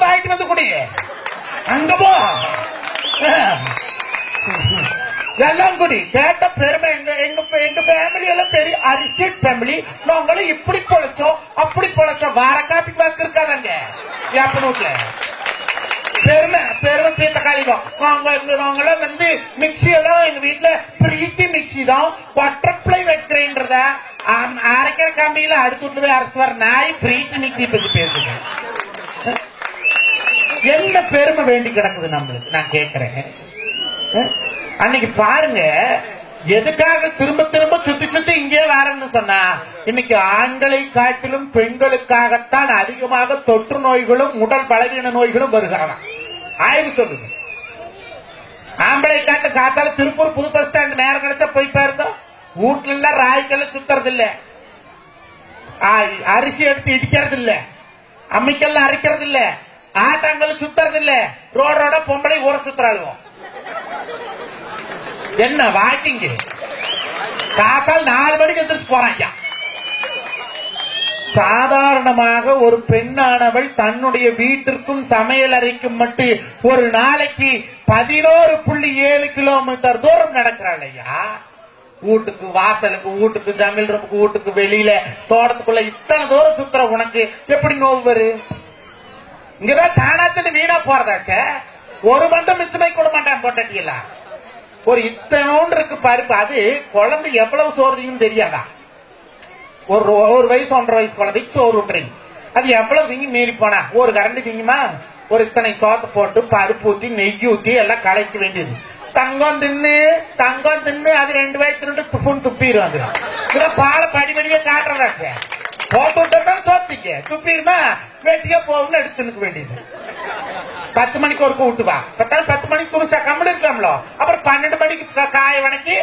வாங்கிட்டு வந்து குடி. அங்க போ எல்லாம் குடி. கேட்ட பெருமை. எங்க ஃபேமிலி எல்லாம் பெரிய அரிஸ்டேட் ஃபேமிலி. நாங்களும் இப்படி பொழைச்சோம் அப்படி பொழைச்சோம். வார காப்பி பாக்கு இருக்காதாங்க வீட்டுல. பெருமை பெருமை பீத்த காலிக்கும். நாங்களாம் வந்து மிக்சி எல்லாம் எங்க வீட்டுல பிரீத்தி மிக்சி தான். பட்டர்ஃபிளை வைக்கிறேன்றத அரைக்கிற கம்பியில அடுத்து போய் அரசு வர நாய் பிரீத்தி மிக்சி பத்தி பேசுங்க. என்ன பெருமை வேண்டி கிடக்குது நம்மளுக்கு? நான் கேட்கிறேன். அன்னைக்கு பாருங்க, எதுக்காக திரும்ப திரும்ப சுத்தி சுத்தி இங்கே வரேன்னு சொன்னா, இன்னைக்கு ஆண்களை காட்டிலும் பெண்களுக்காகத்தான் அதிகமாக தொற்று நோய்களும் உடல் பலவீன நோய்களும் வருகிறன. ஆய்வு சொல்லுது. ஆம்பளை காட்டு காத்தால திருப்பூர் புது பஸ் ஸ்டாண்ட் நேரம் கிடைச்சா போய் பாருங்க. வீட்டுல எல்லாம் ராய்க்கெல்லாம் சுத்துறது இல்ல, அரிசி எடுத்து இடிக்கிறது இல்ல, அம்மிக்கெல்லாம் அரைக்கிறது இல்ல, ஆட்டாங்கல் சுத்துறது இல்ல. ரோடோட பொம்பளை ஊற சுத்துறாளுவோம். என்ன வாக்கிங்? காத்தால் 4 மணிக்கு எந்திரிச்சு போறாங்க. சாதாரணமாக ஒரு பெண்ணானவள் தன்னுடைய வீட்டிற்கும் சமையல் அறைக்கும் மட்டும் ஒரு நாளைக்கு 11.7 கிலோமீட்டர் தூரம் நடக்கிறாள் ஐயா. வீட்டுக்கு வாசலுக்கு, வீட்டுக்கு ஜமிழ் ரூமுக்கு, வீட்டுக்கு வெளியில, தோட்டத்துக்குள்ள இத்தனை தூரம் சுத்துற உனக்கு எப்படி நோவு வரும்? இங்கதான் தானாத்து வீணா போறதாச்சே. ஒரு பண்டம் மிச்சமை கூட மாட்டான் போட்டீங்களா? ஒரு இத்தனோன்று இருக்கு பருப்பு. அது குழந்தை எவ்வளவு சோறுதின்னு தெரியாதா? ஒரு வயசு 1.5 வயசு குழந்தைக்கு சோறு விட்டுறீங்க. அது எவ்வளவு திங்கி மீறி போனா ஒரு கரண்டி திங்குமா? ஒரு இத்தனை சோத்தை போட்டு பருப்பு ஊத்தி நெய் ஊத்தி எல்லாம் கலைக்க வேண்டியது. தங்கம் தின்னு தங்கம் தின்னு அது 2 வயசு துப்புன்னு துப்பிடும். அது இதெல்லாம் பாலை படிப்படியே காட்டுறதாச்சே. போட்டு விட்டதான் சோத்திக்க துப்பிடுமா? வெட்டியா போகணும்னு எடுத்துக்க வேண்டியது. 10 மணிக்கு ஒரு கூட்டு வா. 10 மணிக்கு துணிச்சா கம்மல் இருக்காமலோ. அப்புறம் 12 மணிக்கு காய வணக்கி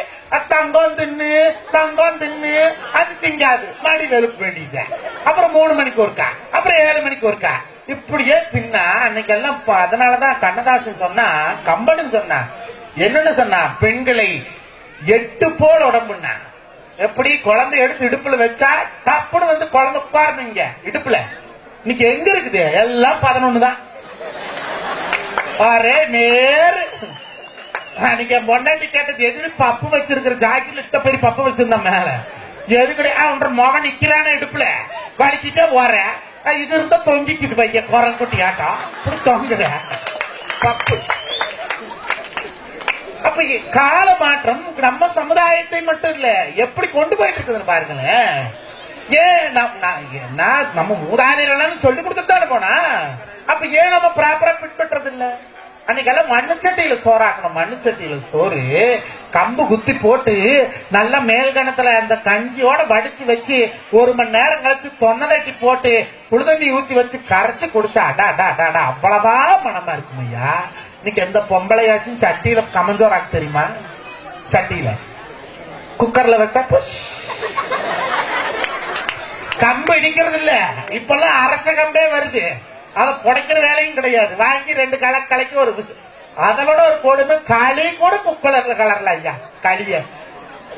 தங்கம் தின்னு தங்கம் தின்னு அது திங்காது. மடி வெளுக்க வேண்டியது. அப்புறம் 3 மணிக்கு ஒருக்கா, அப்புறம் 7 மணிக்கு ஒருக்கா. இப்படியே தின்னா அன்னைக்கு எல்லாம். அதனாலதான் கண்ணதாசன் சொன்னா, கம்பன் சொன்னா என்னன்னு சொன்னா, பெண்களை 8 போல் உடம்புன்னா. எப்படி? குழந்தை எடுத்து இடுப்புல வச்சா தப்புன்னு வந்து குழந்தை உட்காரணுங்க இடுப்புல. இன்னைக்கு எங்க இருக்குது? எல்லாம் 11 தான். அரே நேரு அன்னைக்கு பொண்டாட்டி கேட்டது, எதுல பப்பு வச்சிருக்கிற ஜாக்கில இட்ட பெரிய பப்பு வச்சிருந்த மேல எதுக்கு அவன்ற மகன் நிக்கிறான இடுப்புல வலிக்கிட்டே போற. இது இருந்தா தொங்கிக்குது பைய குரங்குட்டி ஆட்டா தொங்குற பப்பு. அப்ப கால மாற்றம் நம்ம சமுதாயத்தை மட்டும் இல்ல எப்படி கொண்டு போயிட்டு இருக்குதுன்னு பாருங்களேன். ஏன் நம்ம மூதாதையர்கள் சொல்லி கொடுத்துட்டு போனா, அப்ப ஏன் நம்ம ப்ராப்பரா பின்பற்றது இல்ல? அன்னைக்கெல்லாம் மண்ணுச்சட்டியில சோறாக்கணும். மண்ணுச்சட்டியில சோறு கம்பு குத்தி போட்டு நல்லா மேல்கணத்துல அந்த கஞ்சியோட வடிச்சு வச்சு 1 மணி நேரம் கழிச்சு தொன்னை தட்டி போட்டு புழுதண்ணி ஊத்தி வச்சு கரைச்சு குடிச்சா அடா அடா அடா அவ்வளவா மனமா இருக்கும் ஐயா. இன்னைக்கு எந்த பொம்பளையாச்சும் சட்டியில கமஞ்சோராக்கு தெரியுமா? சட்டியில குக்கர்ல வச்சா கம்பு இடிக்கிறது இல்ல. இப்பெல்லாம் அரைச்ச கம்பே வருது. அதை புடைக்கிற வேலையும் கிடையாது. வாங்கி 2 கலக்கலைக்கு ஒரு அதை விட ஒரு கொடுமை களி கூட குக்கர்ல கலர்ல ஐயா. களிய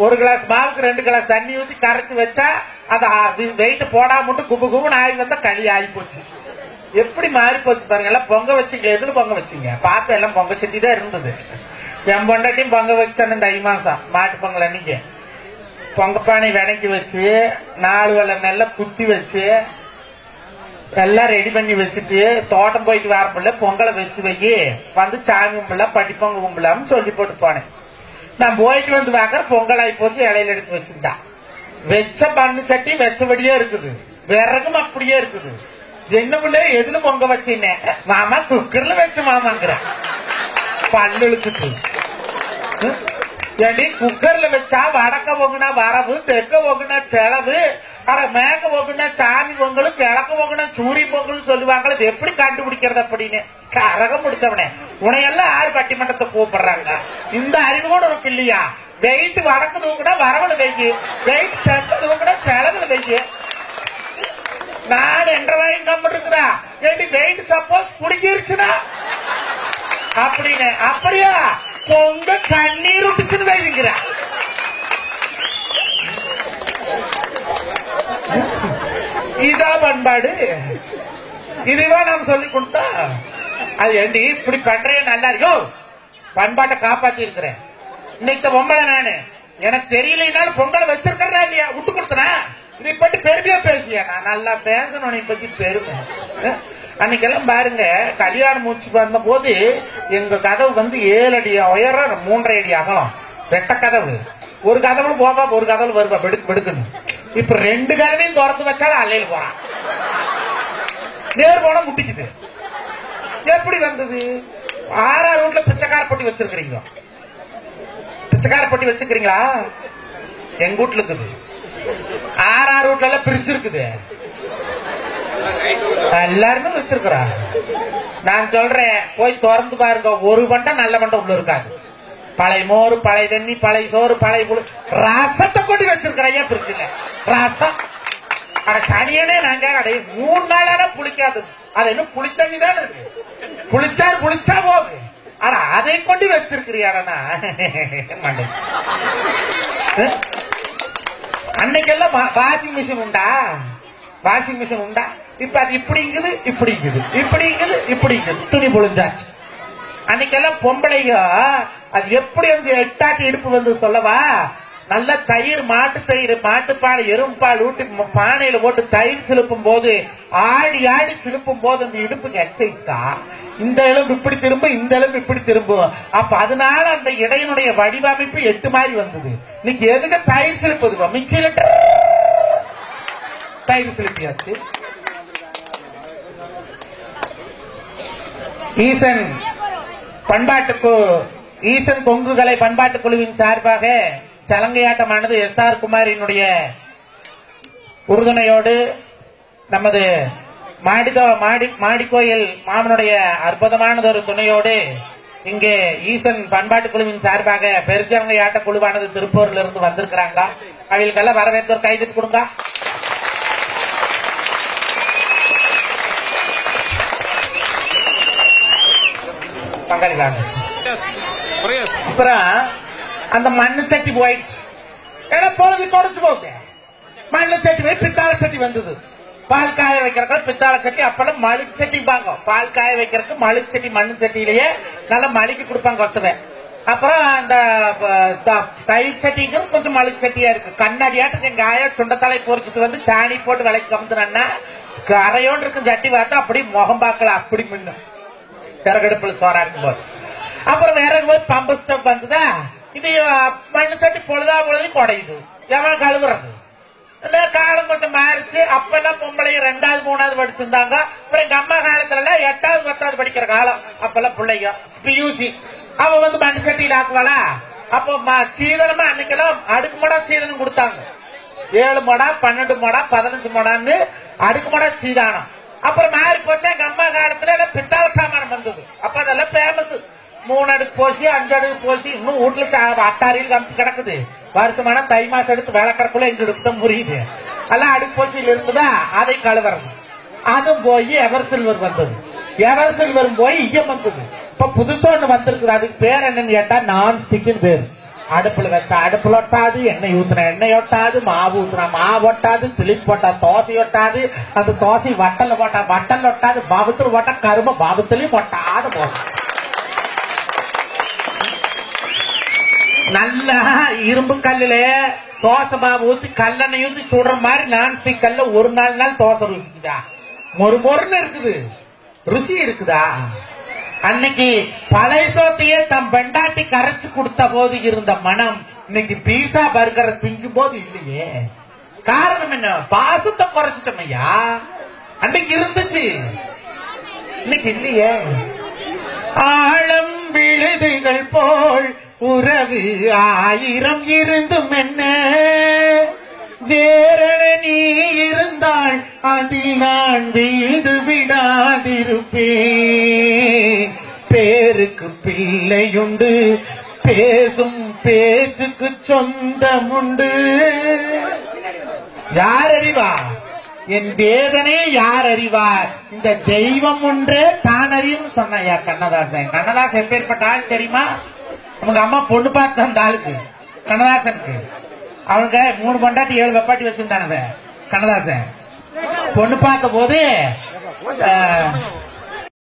1 கிளாஸ் மாவுக்கு 2 கிளாஸ் தண்ணி ஊத்தி கரைச்சு வச்சா அதை வெயிட் போடாம குபு குபுன்னு ஆகி வந்தா களி ஆகி போச்சு. எப்படி மாறி போச்சு பாருங்க. எல்லாம் பொங்க வச்சுங்க. எதுல பொங்க வச்சுங்க? பார்த்த எல்லாம் பொங்க சட்டி தான் இருந்தது. என் பொண்டாட்டியும் பொங்க வச்சானு தை மாசம் மாட்டு பொங்கல் அன்னைக்கு பொங்கப்பானை வினைக்கு வச்சு 4 வெள்ளை நெல்ல குத்தி வச்சு எல்லாம் ரெடி பண்ணி வச்சுட்டு தோட்டம் போயிட்டு வரப்பில்ல பொங்கலை வச்சு வைக்கி வந்து சாமி கும்பிடலாம் படிப்பொங்க கும்பிடலாம்னு சொல்லி போட்டு போனேன். நான் போயிட்டு வந்து வாக்குற பொங்கல் ஆகி போச்சு. இலையில எடுத்து வச்சுட்டான். வச்ச பண்ணு சட்டி வச்சபடியே இருக்குது. விறகும் அப்படியே இருக்குது. என்ன பிள்ளை எதுல பொங்க வச்சீங்க? மாமா குக்கர்ல வச்ச மாமாங்கிற பல்லு இழுத்துட்டு. ஏடி குக்கர்ல வச்சா வடக்க பொங்குனா வரவு, தெற்க பொங்குனா செலவு, அட மேக்க பொங்குனா சாமி பொங்கல், கிழக்கு பொங்குனா சூரிய பொங்கல் சொல்லுவாங்க. இது எப்படி கண்டுபிடிக்கிறது அப்படின்னு கரகம் முடிச்சவனே. உனையெல்லாம் 6 பட்டிமன்றத்தை கூப்பிடுறாங்க. இந்த அறிவு கூட உனக்கு இல்லையா? வெயிட் வடக்கு தூக்குனா வரவுல வைக்கி, வெயிட் தெற்க தூக்குனா செலவுல வைக்கி. நான் 2 வயசு கம்பெனி இருக்குதா? வெயிட் சப்போஸ் குடிக்கிருச்சுன்னா அப்படின்னு. அப்படியா? பொங்க கண்ணீர் விட்டுச்சுன்னு வைக்கிற. இதா பண்பாடு. இதுவா நாம் சொல்லி கொடுத்தா அது ஏண்டி இப்படி பண்றே நல்லா இருக்கும். பண்பாட்டை காப்பாத்தி இருக்கிறேன். இன்னைக்கு பொம்பளை நானு எனக்கு தெரியலனாலும் பொங்கலை வச்சிருக்கிறா இல்லையா விட்டு கொடுத்தனா இதை பத்தி பெருமையா பேசியா நான் நல்லா பேசணும் உன்னை பத்தி பெருமை. அன்னைக்கெல்லாம் பாருங்க கல்யாணம் மூச்சு வந்த போது எங்க கதவு வந்து 7 அடி உயரம் 3.5 அடி அகலம் ரெட்ட கதவு. ஒரு கதவுல போவா ஒரு கதவுல வருவா வெடுக்கணும். இப்ப 2 கதவையும் திறந்து வச்சாலும் அலையில போறான். நேர் போன முட்டிக்குது. எப்படி வந்தது? 6ஆம் ரூட்ல பிச்சைக்கார பொட்டி வச்சிருக்கீங்க. பிச்சைக்கார பொட்டி வச்சுக்கிறீங்களா? எங்க வீட்டுல இருக்குது. 6ஆம் ரூட்ல எல்லாம் பிரிச்சு இருக்குது. எல்லாருமே வச்சிருக்கிறா. நான் சொல்றேன் போய் திறந்து பாருங்க. ஒரு பண்டை நல்ல பண்டை உள்ள இருக்காது. பழைய மோர் பழைய தண்ணி பழைய சோறு பழைய புழு ரசத்தை கொண்டு வச்சிருக்கிற பிரிச்சுல ரசம். அட சனியனே நாங்க 3 நாளான புளிக்காது. அது என்ன புளித்தண்ணி தான் இருக்கு. புளிச்சா போகுது. ஆனா அதை கொண்டு வச்சிருக்கிறியாடனா அன்னைக்கெல்லாம் வாஷிங் மிஷின் உண்டா? வாஷிங் மிஷின் உண்டா? இப்ப அது இப்படிங்குது துணி பொழிஞ்சாச்சு. அன்னைக்கெல்லாம் பொம்பளைங்க அது எப்படி வந்து 8 ஆட்டு இடுப்பு வந்து சொல்லவா? நல்ல தயிர் மாட்டு தயிர் மாட்டுப்பால் எறும்பால் ஊட்டி பானையில போட்டு தயிர் சிலுப்பும் போது ஆடி சிலுப்பும் போது அந்த இடுப்புக்கு எக்ஸசைஸ் தான். இந்த எலும்பு இப்படி திரும்ப இந்த எலும்பு இப்படி திரும்பும். அப்ப அதனால அந்த இடையினுடைய வடிவமைப்பு 8 மாதிரி வந்தது. இன்னைக்கு எதுக்கு தயிர் சிலுப்புது? மிக்சியில தயிர் சிலுப்பியாச்சு. ஈசன் கொங்குகளை பண்பாட்டு குழுவின் சார்பாக சலங்கையாட்டமானது SR குமாரினுடைய உறுதுணையோடு நமது மாடிக்கோயில் மாமனுடைய அற்புதமானது ஒரு துணையோடு இங்கே ஈசன் பண்பாட்டு குழுவின் சார்பாக பெருச்சலங்கையாட்ட குழுவானது திருப்பூர்ல இருந்து வந்திருக்கிறாங்க. அவங்களுக்கெல்லாம் வரவேற்போர் கைது கொடுங்க. பங்காளி அப்புறம் அந்த மண்ணு சட்டி போயிடுச்சு. ஏன்னா பொழுது கொடுத்து போகுது. மண்ணு சட்டி போய் பித்தாள சட்டி வந்தது. பால் காய வைக்கிறதுக்கு பித்தாள சட்டி. அப்பெல்லாம் மழு சட்டி பாங்க. பால் காய வைக்கிறதுக்கு மழு சட்டி மண்ணு சட்டியிலேயே நல்லா மழுக்கி கொடுப்பாங்க வருஷம். அப்புறம் அந்த தயிர் சட்டிங்கிறது கொஞ்சம் மழு சட்டியா இருக்கு. கண்ணாடியாட்டு எங்க ஆயா சுண்டத்தலை பொறிச்சிட்டு வந்து சாணி போட்டு விலைக்கு கமுத்துனா கரையோடு இருக்கும் சட்டி பார்த்தா அப்படி முகம் பார்க்கல. அப்படி மின்னும் விறகடுப்புல சோறாக்கும் போது. அப்புறம் விறகு போய் பம்பு ஸ்டவ் வந்ததா. இது மண்ணு சட்டி பொழுதா குடையுது. எவன் கழுவுறது? காலம் கொஞ்சம் மாறிச்சு. அப்பெல்லாம் பொம்பளை 2வது 3வது படிச்சிருந்தாங்க. அப்புறம் எங்க அம்மா காலத்துல எல்லாம் 8வது 10வது படிக்கிற காலம். அப்பெல்லாம் பிள்ளைங்க பியூசி அவன் வந்து மண்ணு சட்டியில ஆக்குவாளா? அப்போ சீதனமா அன்னைக்கெல்லாம் அடுக்கு மடா சீதனம் கொடுத்தாங்க. 7 மடா 12 மடா 15 மடான்னு அடுக்கு மடா சீதானம். அப்புறம் மாறி போச்சா எங்க அம்மா காலத்துல பித்தாள சாமானம் வந்தது. அப்ப அதெல்லாம் பேமஸ். 3 அடுக்கு போசி 5 அடுக்கு போசி இன்னும் வீட்டுல அட்டாரியில் கம்பி கிடக்குது. வருஷமான தை மாசம் எடுத்து விளக்கறக்குள்ள எங்க எடுத்து புரியுது. எல்லாம் அடுக்கு போசியில் இருக்குதா அதை கழுவுறது. அதுவும் போய் எவர் சில்வர் வந்தது. எவர் சில்வர் போய் ஈயம் வந்தது. இப்ப புதுசா ஒண்ணு வந்திருக்குது. அதுக்கு பேர் என்னன்னு கேட்டா நான் ஸ்டிக்கின் பேரு. அடுப்புல வச்சா அடுப்புல ஒட்டாது. எண்ணெய் ஊத்துனா எண்ணெய் ஒட்டாது. மாவு ஊத்துனா மாவு ஒட்டாது. திளிப்பு போட்டா தோசை ஒட்டாது. அந்த தோசை வட்டல்ல போட்டா வட்டல் ஒட்டாது. பாபத்துல போட்டா கரும பாபத்துலயும் ஒட்டாது போகும். நல்லா இரும்பு கல்லுல தோசை மாவு ஊத்தி கல்லெண்ணெய் ஊத்தி சுடுற மாதிரி நான்ஸ்டிக் கல்ல ஒரு நாள் தோசை ருசிக்குதா? மொறுன்னு இருக்குது. ருசி இருக்குதா? அன்னைக்கு பழைய சோத்தையே தம் பெண்டாட்டி கரைச்சு கொடுத்த போது இருந்த மனம் இன்னைக்கு பீஸா பர்கரை திங்கும் போது இல்லையே. காரணம் என்ன? பாசத்தை குறைச்சிட்டோம் ஐயா. அன்னைக்கு இருந்துச்சு, இன்னைக்கு இல்லையே. ஆழம் விழுதுகள் போல் உறவு 1000 இருந்தும் என்ன, வேறென நீ இருந்தால் அதில் நான் வீடு விடாதிருப்பேன். பேருக்கு பிள்ளையுண்டு, பேசும் பேச்சுக்கு சொந்தமுண்டு. யார் அறிவார் என் வேதனை? யார் அறிவார்? இந்த தெய்வம் ஒன்றே தான் அறியும் சொன்ன கண்ணதாசன். கண்ணதாசன் எப்பேற்பட்ட ஆள் தெரியுமா? அவங்க அம்மா பொண்ணு பார்த்து அந்த ஆளுக்கு கண்ணதாசனுக்கு. அவனுக்கு 3 பொண்டாட்டி 7 வெப்பாட்டி வச்சிருந்தானவ கண்ணதாசன். பொண்ணு பார்த்த போது